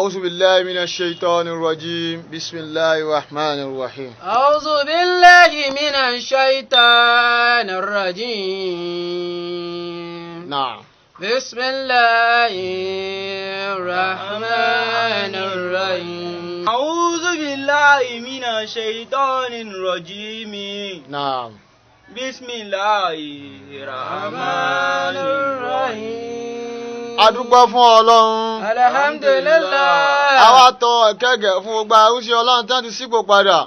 أعوذ بالله من الشيطان الرجيم بسم الله الرحمن الرحيم أعوذ بالله من الشيطان الرجيم نعم بسم الله الرحمن الرحيم أعوذ بالله من الشيطان الرجيم نعم بسم الله الرحمن الرحيم adúpẹ́ fún Ọlọ́run alhamdulillah àwa tọ ìkẹ́gẹ́ fún gbogbo àrúṣe Ọlọ́run tán ti sípò padà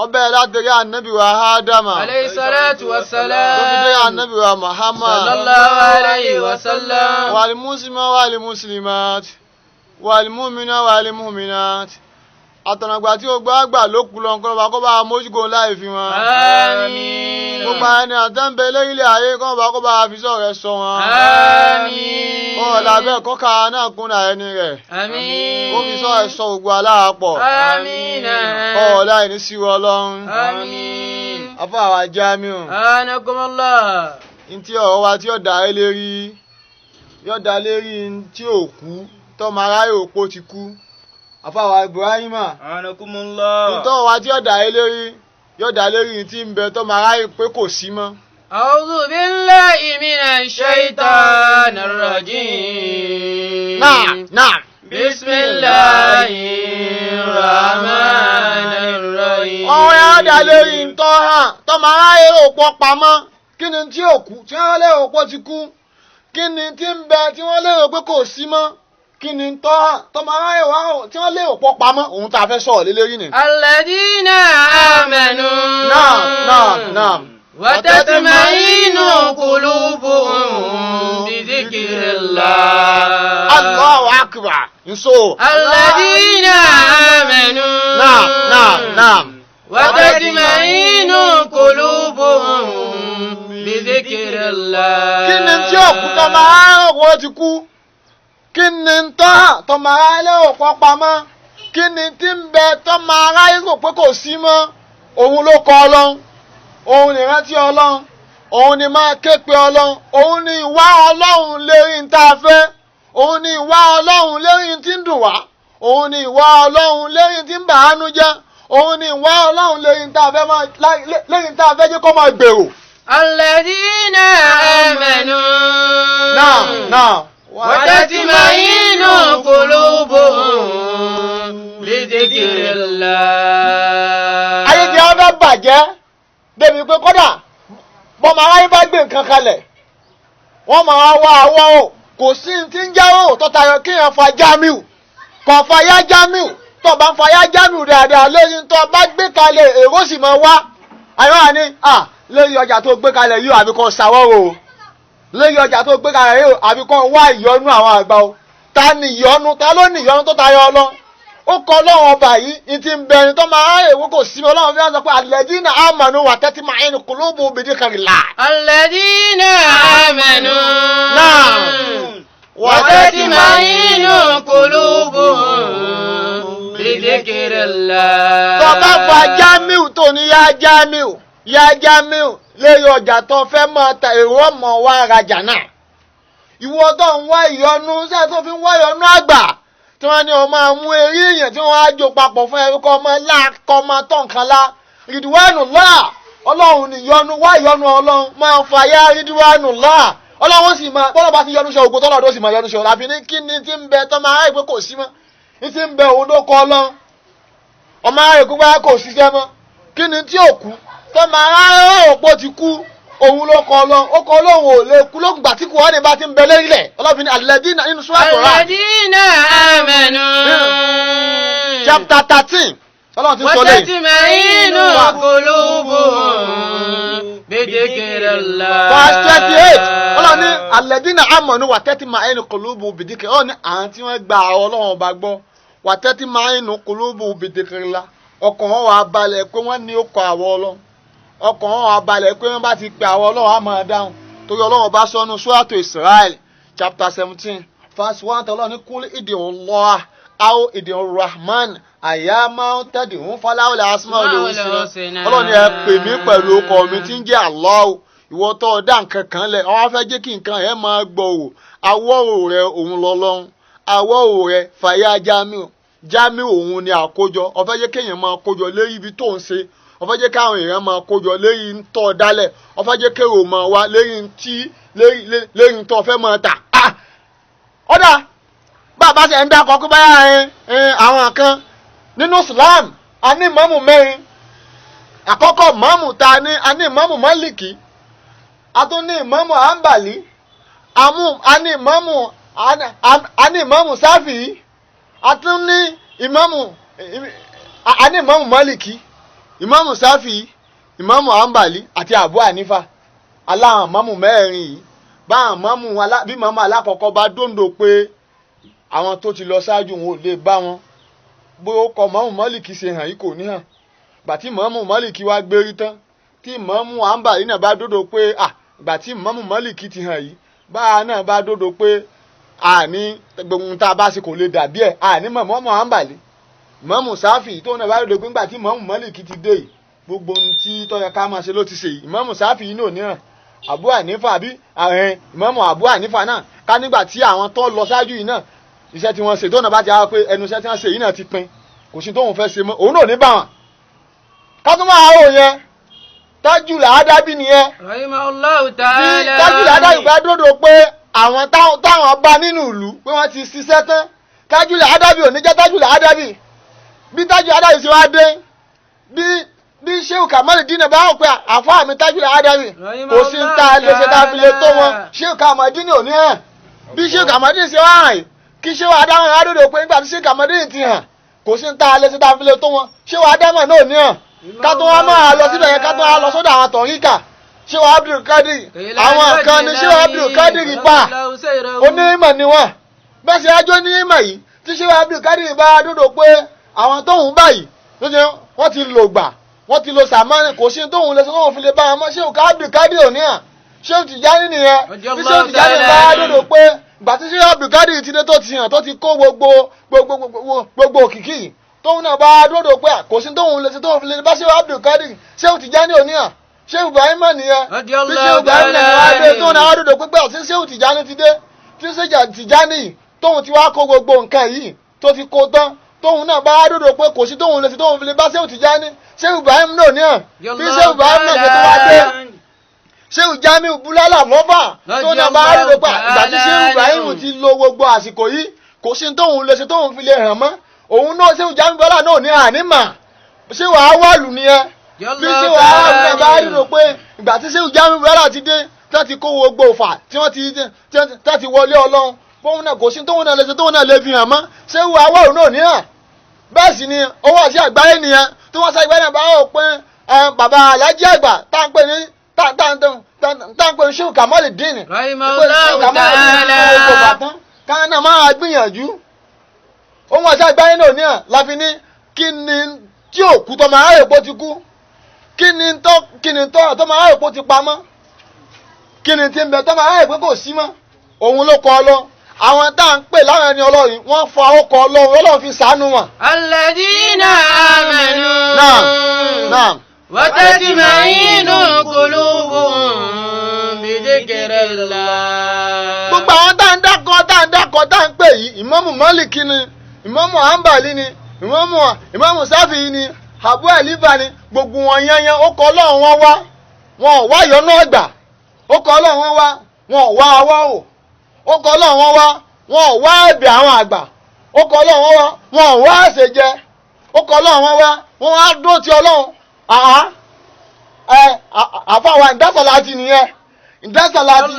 ọbẹ̀ látẹ̀rí ànábì wa Ádámà alayhi salatu wassalam tó fi dé ànábì wa Muhammad sallallahu alayhi wa sallam wal muslima wal muslimat wal mu'mina wal mu'minat àtọ̀nàgbà tí ó gbàgbà ló kú lọ nǹkan kó bá mójúkó láì fi wọn. àmín. gbogbo ẹni àtẹ́ǹbẹ̀ lórílẹ̀ ayé kó bá fi sọ̀rọ̀ sọ wọn. àmín. ó làbẹ́ kọ́ka náà kúnra ẹni rẹ̀. àmín. ó fi sọ̀rọ̀ sọ gbogbo aláàpọ̀. àmín. ó láì ní sí Ọlọ́run. àmín. afọ àwa Jamiu. anakumullah. ntí ọ̀rọ̀ wa tí ó dà é lérí yóò dà lérí ntí òkú tọ́mọ aráyé òpó ti kú. àfàwà Ibrahima anakumullah ntọ́ wa tí yóò dá lérí tí ń bẹ tó máa ráyè pé kò sí mọ́. A'udhu billahi minash shaitanir rajim. Naam. Bismillahir rahmanir rahim. ọ̀rọ̀ yóò dá lérí ntọ́ hàn tó máa ráyè òpó pamọ́ kí ni tí ò kú tí wọ́n lérò pé ó ti kú kí ni tí ń bẹ tí wọ́n lérò pé kò sí mọ́. kí ni tọ́mọ aráyè wá tí wọ́n lé òpó pamọ́ òun tá a fẹ́ sọ̀rọ̀ lé lérí ni. alladhina amanu. Naam. wa tatma'innu qulubuhum bi dhikrillah. Allahu akbar. nso. alladhina amanu. Naam. wa tatma'innu qulubuhum bi dhikrillah. kí ni tí òkú tọ́mọ aráyè wọ́n ti kú. kí ni tọ́mọ aráyé òpó pamọ́ kí ni tí ń bẹ tọ́mọ aráyé rò pé kò sí mọ́ òun ló kọ Ọlọ́run òun ni ìrántí Ọlọ́run òun ni máa ké pe Ọlọ́run òun ni ìwà Ọlọ́run lérí ń tá a fẹ́ òun ni ìwà Ọlọ́run lérí tí ń dùn wá òun ni ìwà Ọlọ́run lérí tí ń bà á nú jẹ́ òun ni ìwà Ọlọ́run lérí tá a fẹ́ jẹ́ kó máa gbèrò. alladhina amanu. Naam. وتطمئن قلوبهم بذكر الله. ayé tí a fẹ́ bàjẹ́ débi pé kódà bọ́mọ aráyé bá gbé nǹkan kalẹ̀ wọ́n máa wá àwọ̀ o kò sí ti ń jáwọ́ tó tayọ kéèyàn fa Jamiu kò fa yá Jamiu tó bá ń fa yá Jamiu dáadáa lóyún tó bá gbé kalẹ̀ èrò sì máa wá àyọ̀ àní lórí ọjà tó gbé kalẹ̀ yìí àbí kò ṣàwọ́ o. lórí ọjà tó gbé kalẹ̀ yóò àbí kọ́ wá ìyọnu àwọn àgbà o ta ni ìyọnu ta ló ní ìyọnu tó tayọ Ọlọ́run ó kọ Ọlọ́run ọba yìí ní ti ń bẹ̀rẹ̀ tó máa èwo kò sí Ọlọ́run fi hàn sọ pé alladhina amanu wa tatma'innu qulubuhum bi dhikrillah. alladhina amanu. Naam. wa tatma'innu qulubuhum bi dhikrillah. tó bá fa Jamiu tó ní yá Jamiu lórí ọjà tó fẹ́ máa ta èrò ọmọ wa rajà náà ìwọ tó ń wá ìyọnu ṣáà tó fi ń wá ìyọnu àgbà tí wọ́n ní o máa mú eré èèyàn tí wọ́n á jó papọ̀ fún ẹrú kọ́ ọmọ ńlá kọ́ ọmọ tó nǹkan lá Ridwanullah Ọlọ́run ní ìyọnu wá ìyọnu Ọlọ́run máa fàyà Ridwanullah Ọlọ́run sì máa bọ́lá bá ti yọnu ṣe ògùn tọ́lọ́dún sì máa yọnu ṣe òlàbí ní kí ni tí ń bẹ tọ́ máa ráyè pé kò sí mọ́ ní tí ń bẹ òun ló kọ́ Ọlọ́run ọmọ ráyè pé kò ṣiṣẹ́ mọ́ kí ni tí ò kú tọ́mọ aráyé òpó ti kú òun ló kọ Ọlọ́run ó kọ Ọlọ́run ò lè kú lókùn gbà tí kò wá ní bá ti ń bẹ lórílẹ̀ Ọlọ́run alladhina nínú Suratul Ra'd. alladhina amanu. chapter 13 Ọlọ́run ti sọ lẹ́yìn. wa tatma'innu qulubuhum bi dhikrillah. verse 28 Ọlọ́run ní alladhina amanu wa tatma'innu qulubuhum bi dhikrillah Ọlọ́run ní àwọn tí wọ́n gba Ọlọ́run ọba gbọ́ wa tatma'innu qulubuhum bi dhikrillah ọkàn wọn wà balẹ̀ pé wọ́n ní ó kọ àwọ̀ Ọlọ́run ọkàn wọn wà balẹ̀ pé wọ́n bá ti pe àwọ̀ Ọlọ́run á máa dáhùn torí Ọlọ́run bá sọ́nu Suratu Israel chapter 17 verse 1 Ọlọ́run ní kúlí id'ullah aw id'ur-rahman àyàmá tad'un falahu al-asmaul husna Ọlọ́run ní ẹ pè mí pẹ̀lú ọkọ mi tí ń jẹ́ Allah ìwọ tó dá nǹkan kan lẹ̀ ọ wá fẹ́ jẹ́ kí nǹkan ẹ̀ máa gbọ́ o àwọ̀ rẹ̀ òun lọ́lọ́run àwọ̀ rẹ̀ fàyà Jamiu Jamiu òun ni àkójọ ọ̀fẹ́ jẹ́ kéèyàn máa kójọ lérí ibi tó ń ṣe ọ̀fẹ́ jẹ́ káwọn èèyàn máa kójọ lérí ń tọ́ dálẹ̀ ọ̀fẹ́ jẹ́ kéèrò máa wá lérí ń tọ́ fẹ́ máa tà. ọ̀dà bàbá ṣe ń dákọ̀ pé báyà àwọn kan nínú Islam a ní ìmáàmù mẹ́rin àkọ́kọ́ ìmáàmù ta ni a ní ìmáàmù Málìkì a tún ní ìmáàmù Hanbali a ní ìmáàmù Sáfìí a tún ní ìmáàmù Málìkì ìmáàmù Sáfìí ìmáàmù Hanbali àti Abu Hanifa aláwọn ìmáàmù mẹ́rin yìí báwọn bí ìmáàmù alákọ̀ọ́kọ́ bá dòńdò pé àwọn tó ti lọ ṣáájú wọn ò lè bá wọn bó kọ ìmáàmù Málìkì ṣe hàn yìí kò ní hàn gbàtí ìmáàmù Málìkì wá gbérí tán tí ìmáàmù Hanbali náà bá dòdò pé gbàtí ìmáàmù Málìkì ti hàn yìí báwa náà bá dòdò pé àní gbogbo tá a bá ṣe kò lè dàbí ẹ̀ àní ìmáàmù Hanbali ìmáàmù Sáfìí tó náà bá dòdò pé gbàtí ìmáàmù Málìkì ti dé yìí gbogbo ohun tí tó yẹ ká máa ṣe ló ti ṣe yìí ìmáàmù Sáfìí náà ní hàn Abu Hanifa àbí ìmáàmù Abu Hanifa náà ká nígbà tí àwọn tó lọ ṣáájú yìí náà iṣẹ́ tí wọ́n ṣe tó náà bá ti á pé ẹnu iṣẹ́ tí wọ́n ṣe yìí náà ti pin kò sí tóun fẹ́ ṣe mọ́ òun náà ní bá wọn. ká tó máa wò yẹn Tajul Adabi nìyẹn rahimahullahu ta'ala. bí Tajul Adabi bá dòdò pé àwọn táwọn bá nínú ìlú pé wọ́n ti ṣiṣẹ́ tán Tajul Adabi ò ní jẹ́ Tajul Adabi bí Tajul Adabi ṣe wá dé bí Sheikh Kamaldeen bá wọ̀ pé àfáà mi Tajul Adabi kò sí ń ta léṣe tá a fi lè tó wọn Sheikh Kamaldeen ò ní hàn bí Sheikh Kamaldeen ṣe wá hàn kí Sheikh Adamu adòdò pé nígbà tí Sheikh Kamaldeen ti hàn kò sí ń ta léṣe tá a fi lè tó wọn Sheikh Adamu náà ní hàn ká tó wá máa lọ síbẹ̀ yẹn ká tó wá lọ sọ́dọ̀ àwọn tọ̀ríkà Sheikh Abdul Qadir àwọn kan ní Sheikh Abdul Qadir pa onímọ̀ ni wọ́n bẹ́ẹ̀ ṣe ájó ní ìmọ̀ yìí tí Sheikh Abdul Qadir bá adòdò pé àwọn tóhùn báyìí wọ́n ti lò gbà wọ́n ti lo sàmánì kò sí tóhùn lẹ́sẹ̀ tóhùn fi lè bá wọn mọ́ Sheikh Abdul Qadir ò ní hàn Sheikh Tijani nìyẹn bí Sheikh Tijani bá adòdò pé ìgbà tí Sheikh Abdul Qadir ti dé tó ti hàn tó ti kó gbogbo òkìkí tóhùn náà bá dòdò pé kò sí tóhùn lẹ́sẹ̀ tóhùn fi lè bá Sheikh Abdul Qadir Sheikh Tijani ò ní hàn Sheikh Ibrahim nìyẹn bí Sheikh Ibrahim náà dé tóhùn náà dòdò pé àti Sheikh Tijani ti dé tí Sheikh Tijani tóhùn ti wá kó gbogbo nǹkan yìí tó ti kó tán tóhùn náà bá dòdò pé kò sí tóhùn lẹ́sẹ̀ tóhùn fi lè bá Sheikh Tijani Sheikh Ibrahim náà ní hàn bí Sheikh Ibrahim náà ṣe tó wá dé Sheikh Jamiu Bulala lọ́fà tó náà bá dòdò pé ìgbà tí Sheikh Ibrahim ti lo gbogbo àsìkò yìí kò sí tóhùn lẹ́sẹ̀ tóhùn fi lè hàn mọ́ òun náà Sheikh Jamiu Bulala náà ní hàn ní mà Sheikh Awalu nìyẹn bí Sheikh Awalu náà bá dòdò pé ìgbà tí Sheikh Jamiu Bulala ti dé tó ti kó gbogbo òfà tí wọ́n ti wọlé Ọlọ́run fóun náà kò sí tóhùn náà lẹ́sẹ̀ tóhùn náà lè fi hàn mọ́ Sheikh Awalu náà ní hàn bẹ́ẹ̀ sì ni owó àti àgbáyé nìyẹn tí wọ́n sáyé gbẹ́dẹ̀ bá wò pé bàbá alájí àgbà tá à ń pè ní Sheikh Kamaldeen rahimahullahu ta'ala. káwọn náà máa gbìyànjú ohun àti àgbáyé náà ní hàn láfi ní kí ni tí òkú tó máa rè pó ti kú kí ni tó máa rè pó ti pamọ́ kí ni tí ń bẹ tó máa rè pé kò sí mọ́ òun ló kọ́ ọ lọ àwọn tá à ń pè láwọn ẹni Ọlọ́run wọ́n fa ọkọ̀ Ọlọ́run fi ṣàánú wọn. alladhina amanu. naam. wa tatma'innu qulubuhum bi dhikrillah. gbogbo àwọn tá à ń dákọ̀ pè yìí Ìmáàmù Málìkì ni Ìmáàmù Hanbali ni Ìmáàmù Sáfìí ni Abu Hanifa ni gbogbo wọn yẹnyẹn ó kọ́ Ọlọ́run wọn wá wọn ò wá yọnú ọgbà ó kọ́ Ọlọ́run wọn wá wọn ò wá awọ́ ò ó kọ́ Ọlọ́run wọn wá wọn ò wá ẹ̀bẹ̀ àwọn àgbà ó kọ́ Ọlọ́run wọn wá wọn ò wá àṣejẹ ó kọ́ Ọlọ́run wọn wá wọn wá dúró ti Ọlọ́run àfàwọn ìdásọ̀láti nìyẹn ìdásọ̀láti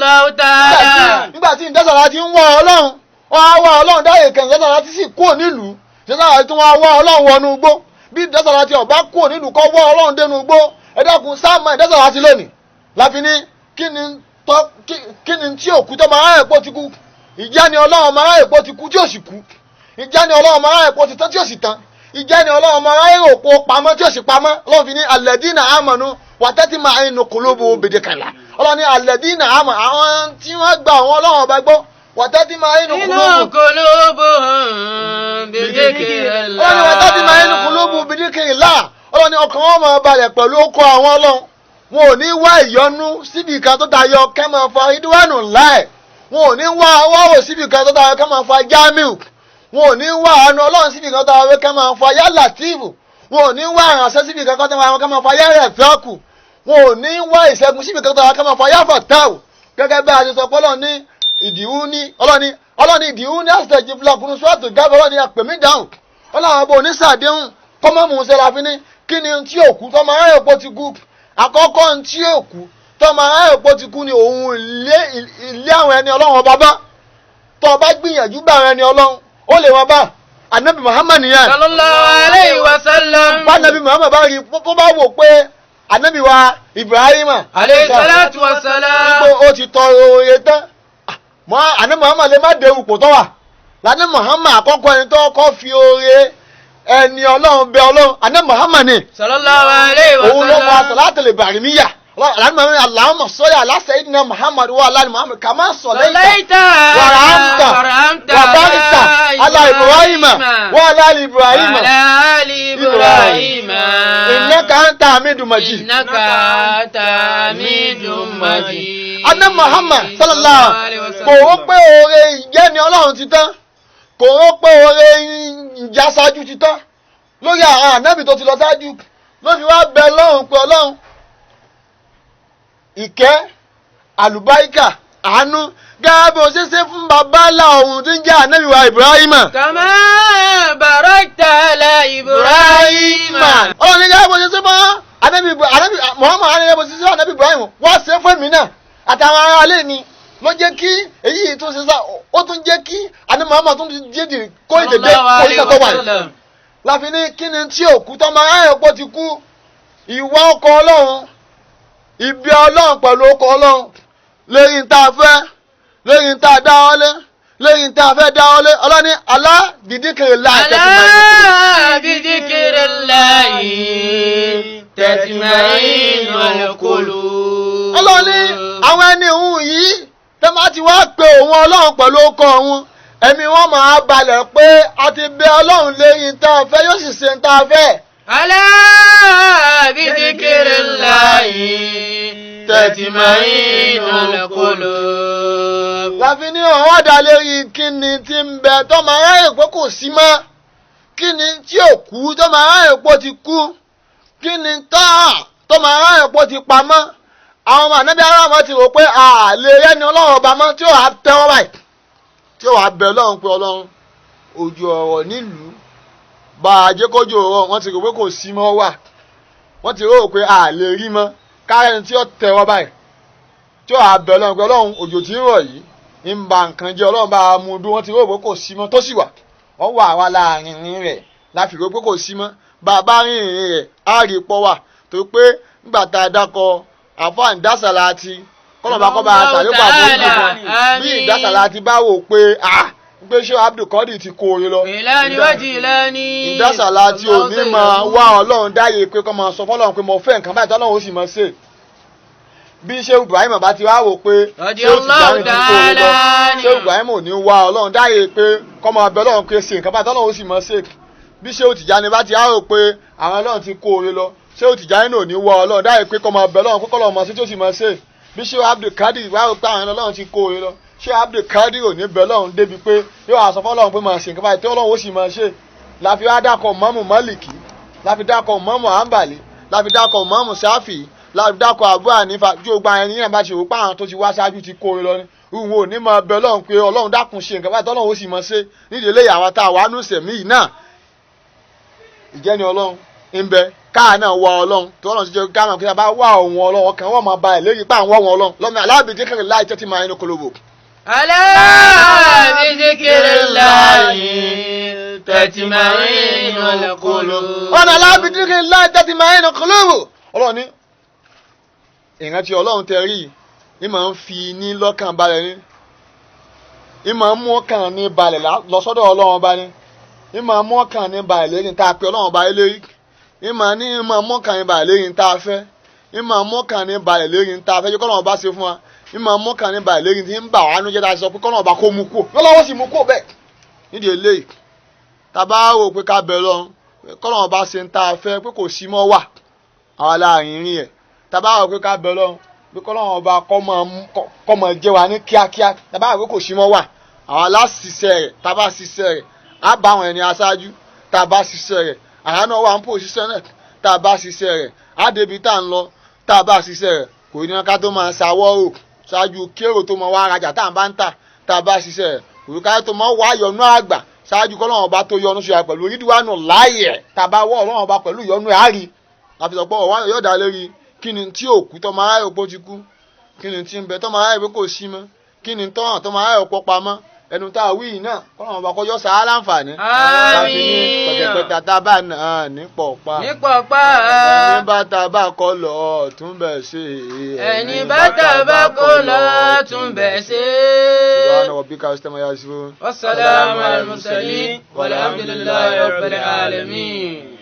nígbà tí ìdásọ̀láti ń wá Ọlọ́run wọn á wá Ọlọ́run dáyé kẹ́yìn ìdásọ̀láti sì kúrò nílùú ìdásọ̀láti tí wọ́n á wá Ọlọ́run wọnú igbó bí ìdásọ̀láti ọ̀bá kúrò nílùú kọ́ wá Ọlọ́run dénú igbó ẹ dákun sáàmù ìdásọ̀láti lónìí láfi ní kí ni tí òkú tó máa rẹ̀ pọ̀ ti kú ìjẹ́ ni Ọlọ́run máa rẹ̀ pọ̀ ti kú tí ò sì kú ìjẹ́ ni Ọlọ́run máa rẹ̀ pọ̀ ti tán tí ò sì tán ìjẹ́ ni Ọlọ́run máa rẹ̀ òpó pamọ́ tí ò sì pamọ́ Ọlọ́run fi ní alladhina amanu wa tatma'innu qulubuhum bi dhikrillah Ọlọ́run ní alladhina amanu àwọn tí wọ́n gba àwọn Ọlọ́run ọba gbọ́ wa tatma'innu qulubuhum bi dhikrillah Ọlọ́run ní wa tatma'innu qulubuhum bi dhikrillah Ọlọ́run ní ọkàn wọn máa balẹ̀ pẹ̀lú okọ̀ àwọn Ọlọ́run wọn ò ní wá ìyọnu síbi kan tó tayọ kẹ́mọ̀ fọ ìdúwánù láì wọn ò ní wá ọwọ́ síbi kan tó dára ká máa fa Jamiu, wọn ò ní wá àánú Ọlọ́run síbi kan tó dára ká máa fa yá Latifu, wọn ò ní wá àrànṣẹ́ síbi kan tó dára ká máa fa yá Rẹ̀fẹ́kù, wọn ò ní wá ìṣẹ́gun síbi kan tó dára ká máa fa yá Fàtáù. Gẹ́gẹ́ bí a ṣe sọ pé Ọlọ́run ní ìdìhú ní Ọlọ́run ní ìdìhú ní àṣìṣe ìfúnlọ́kùnrin sọ́ọ̀tù gábẹ́ Ọlọ́run ní àpèmí dáhùn. Ọlọ́run ọba oníṣàdéhùn kọ́mọ́mù sẹ́láfín ní kí ni tí òkú tọ́mọ aráyè pọ̀ ti kú. Àkọ́kọ́ tí òkú tọ́mọ aráyè pọ̀ ti kú ni òun ilé àwọn ẹni Ọlọ́run ọba bá. Tọ́ ọba gbìyànjú bá àwọn ẹni Ọlọ́run ó lè wọn bá. Ànábì Muhammad nìyẹn. Sallallahu alayhi wa sallam. Bá Ànábì Muhammad bá rí kó bá wò pé Ànábì wa Ibrahim alayhi salatu wa salam. wípé ó ti tọrọ oye tán. Ànábì Muhammad lè má dé ipò tó wà. Ànábì Muhammad àkọ́kọ́ ẹni tó kọ́ fi oore ẹni Ọlọ́run bẹ Ọlọ́run Ànábì Muhammad ni. Sallallahu alayhi wa sallam. Òun ló fa salatul ibrahimiyya. Allahumma salli ala sayyidina Muhammad wa ala ali Muhammad kama sallaita wa rahamta wa barakta ala Ibrahim wa ala ali Ibrahim innaka anta hamidum majid. Innaka anta hamidum majid. Ànábì Muhammad sallallahu alaihi wasallam kò ó pé oore ìjẹ́ni Ọlọ́run ti tán, kò ó pé oore ìjà ṣáájú ti tán lórí àwọn ànábì tó ti lọ ṣáájú ló fi wá bẹ Ọlọ́run pé Ọlọ́run ìkẹ́ àlùbáríkà àánú gẹ́gẹ́ bí o ṣe ṣe fún bàbá ńlá ọ̀hún tí ń jẹ́ ànábì wa Ibrahim. Kama barakta ala Ibrahim. Ọlọ́run ní gẹ́gẹ́ bó ṣe ṣe fún ànábì Muhammad gẹ́gẹ́ bó ṣe ṣe fún ànábì Ibrahim wọ́n ṣe fún mi náà àtàwọn ará ilé mi ló jẹ́ kí èyí tó ṣe sá ó tún jẹ́ kí ànábì Muhammad tún jẹ́dì kó ìdèdè oríṣà tó wà ní. Láfi ní kí ni tí òkú tọ́mọ aráyọ̀pọ̀ ti kú ìwà ọkọ̀ Ọlọ́run ìbí Ọlọ́run pẹ̀lú ọkọ̀ Ọlọ́run lẹ́yìn tá a fẹ́ lẹ́yìn tá a dáwọ́lé lẹ́yìn tá a fẹ́ dáwọ́lé Ọlọ́ni alá bìdíkìrì láì Alá bidhikrillahi tatma'innul qulub. Ọlọ́ni àwọn ẹni òun yìí tẹ́ máa ti wá pe òun Ọlọ́run pẹ̀lú ọkọ̀ òun ẹ̀mí wọn máa balẹ̀ pé a ti bẹ Ọlọ́run lẹ́yìn tá a fẹ́ yóò sì ṣe tá a fẹ́. Alá bidhikrillahi tatma'innul qulub. Láfi ní ọ̀hún ọ̀dà lérí kíni tí ń bẹ tọ́mọ aráyè pé kò sí mọ́, kíni tí ò kú tọ́mọ aráyè pé ti kú, kíni tọ́mọ aráyè pé ti pamọ́. Àwọn ọmọ ànábì aráàmọ́ ti rò pé àlè ẹni Ọlọ́run ọba mọ́ tí ó wàá tẹ́wọ́ báyìí tí ó wàá bẹ Ọlọ́run pé Ọlọ́run òjò ọ̀rọ̀ nílùú bá a jẹ́ kójú ọ̀rọ̀ wọ́n ti rò pé kò sí mọ́ wà, wọ́n ti rò pé àlè rí mọ́ kárẹ́ni tí ó tẹ́wọ́ báyìí tí ó wàá bẹ Ọlọ́run pé Ọlọ́run òjò tí ń rọ̀ yìí ń ba nǹkan jẹ́ Ọlọ́run bá a mú dún, wọ́n ti rò pé kò sí mọ́ tó sì wà wọ́n wà wá láàrin rẹ̀ láfi rò pé kò sí mọ́ bàbá rìnrìn rẹ̀ á rí pọ́ wà tó pé nígbà tá a dákọ̀ àfáà ìdásàláàtì kọ́nà kọ́ bá a ṣàlékún àforíjì fún bí ìdásàláàtì bá wò pé pé ṣé Abdulkadir ti kó orin lọ. ìdásàláàtì ò ní máa wá Ọlọ́run dáyé pé kọ́ máa sọ fọ́lọ́run pé mo fẹ́ nǹkan báyìí tọ́lọ́run ó sì máa ṣe. bí ṣé Ibrahim bá ti wá wò pé ṣé ó ti dáhùn ti kó orin lọ ṣé Ibrahim ò ní wá Ọlọ́run dáyé pé kọ́ máa bẹ Ọlọ́run pé ṣe nǹkan báyìí tọ́lọ́run ó sì máa ṣe. bí ṣé ó ti jáde bá ti wá wò pé àwọn Ọlọ́run ti kó orin lọ ṣé ó ti jáde náà ò ní wá Ọlọ́run dáyé pé kọ́ máa bẹ Ọlọ́run pé kọ́lọ́run máa ṣe tí ó sì máa ṣe. bí ṣé Abdulkadir wá wò pé àwọn Ọlọ́run ti kó orin lọ ṣé Abdulkadir ò ní bẹ Ọlọ́run débi pé yóò wá sọ fọ́lọ́run pé máa ṣe nǹkan báyìí tí Ọlọ́run ó sì máa ṣe. láfi wá dákọ̀ mọ́mù Málìkì láfi dákọ̀ mọ́mù Àǹbàlì láfi dákọ̀ mọ́mù Ṣáfì láfi dákọ̀ Abu Hanifa tí ó gba ẹni yẹn bá ṣe rò pé àwọn tó ti wá ṣáájú ti kó lọ ni òun ò ní máa bẹ Ọlọ́run pé Ọlọ́run dákun ṣe nǹkan báyìí tí Ọlọ́run ó sì máa ṣe. nídìí eléyìí àwa tá a wà nù sẹ̀mí yìí náà ìjẹ́ni Ọlọ́run ń bẹ káà náà wá Ọlọ́run tí Ọlọ́run ti jẹ́ ká máa kí a bá wá òun Ọlọ́run ọkàn wọ́n máa ba ẹ̀ léyìí pa àwọn Ọlọ́run lọ́mọ alábìdíkẹ̀rẹ̀ láì tẹ́tí máa inú kolobo. Alá bidhikrillahi tatma'innul qulub. Ọ̀nà alábìdíkẹ̀rẹ̀ tẹ́tí máa inú kolobo. Ọlọ́run ní ìrántí Ọlọ́run tẹ rí i máa ń fi ní lọ́kàn balẹ̀ ní i máa ń mú ọkàn ní balẹ̀ lọ sọ́dọ̀ Ọlọ́run ọba ní i máa ń mú ọkàn ní balẹ̀ lẹ́yìn tá a pe Ọlọ́run ọba lérí i máa mú ọkàn ní balẹ̀ lẹ́yìn tá a fẹ́ i máa mú ọkàn ní balẹ̀ lẹ́yìn tá a fẹ́ jẹ́ k'Ọlọ́run ọba ṣe fún wa i máa mú ọkàn ní balẹ̀ lẹ́yìn tí ń bà wá nú jẹ́ tá a sọ pé k'Ọlọ́run ọba kó mú kú lọ́wọ́ sì mú kú bẹ́ẹ̀. nídìí eléyìí tá a bá rò pé ká bẹ̀ lọ́run k'Ọlọ́run ọba ṣe ń tá a fẹ́ pé kò sí mọ́ wà àwa láàrin rìn ẹ̀ tá a bá rò pé ká bẹ̀ lọ́run bí kọ́lọ́run ọba kọ́ mọ jẹ́ wa ní kíákíá tàbá àwé kò sí mọ́ wà àwọn aláṣiṣẹ́ rẹ̀ tàbá ṣiṣẹ́ rẹ̀ á bá àwọn ẹni aṣáájú tàbá ṣiṣẹ́ rẹ̀ àyà náà wà ń pò ṣiṣẹ́ náà tàbá ṣiṣẹ́ rẹ̀ á débi tá à ń lọ tàbá ṣiṣẹ́ rẹ̀ kò ní ká tó máa ṣàwọ́rò ṣáájú kérò tó mọ wá rajà tá à ń bá ń tà tàbá ṣiṣẹ́ rẹ̀ kò ní ká tó mọ wá yọnú àgbà ṣáájú kọ́lọ́run ọba tó yọ́nú ṣe pẹ̀lú rídíwánù láàyè tàbá wọ́ ọlọ́run ọba pẹ̀lú yọ́nú ẹ̀ á rí àfisọ̀pọ̀ ọ̀wá yóò dá lérí kí ni tí òkú tọmọ aráyè òpó ti kú kí ni tí ń bẹ tọmọ aráyè pé kò sí mọ́ kí ni tọ́hàn tọmọ aráyè òpó pamọ́ ẹnu tá a wí yìí náà kọ́lọ́run ọba kọjọ́ sáà láǹfààní. Àmín. pẹ̀tẹ̀pẹ̀tẹ̀ tá a bá nà ní pọ̀pá. Ní pọ̀pá. ẹni bá tá a bá kọ́ lọ tún bẹ̀ ṣe. Ẹni bá tàbá kó lọ tún bẹ̀ ṣe. Subhana rabbika wastamma yasifun. Wassalamu al mursalin walhamdulillahi rabbil alamin.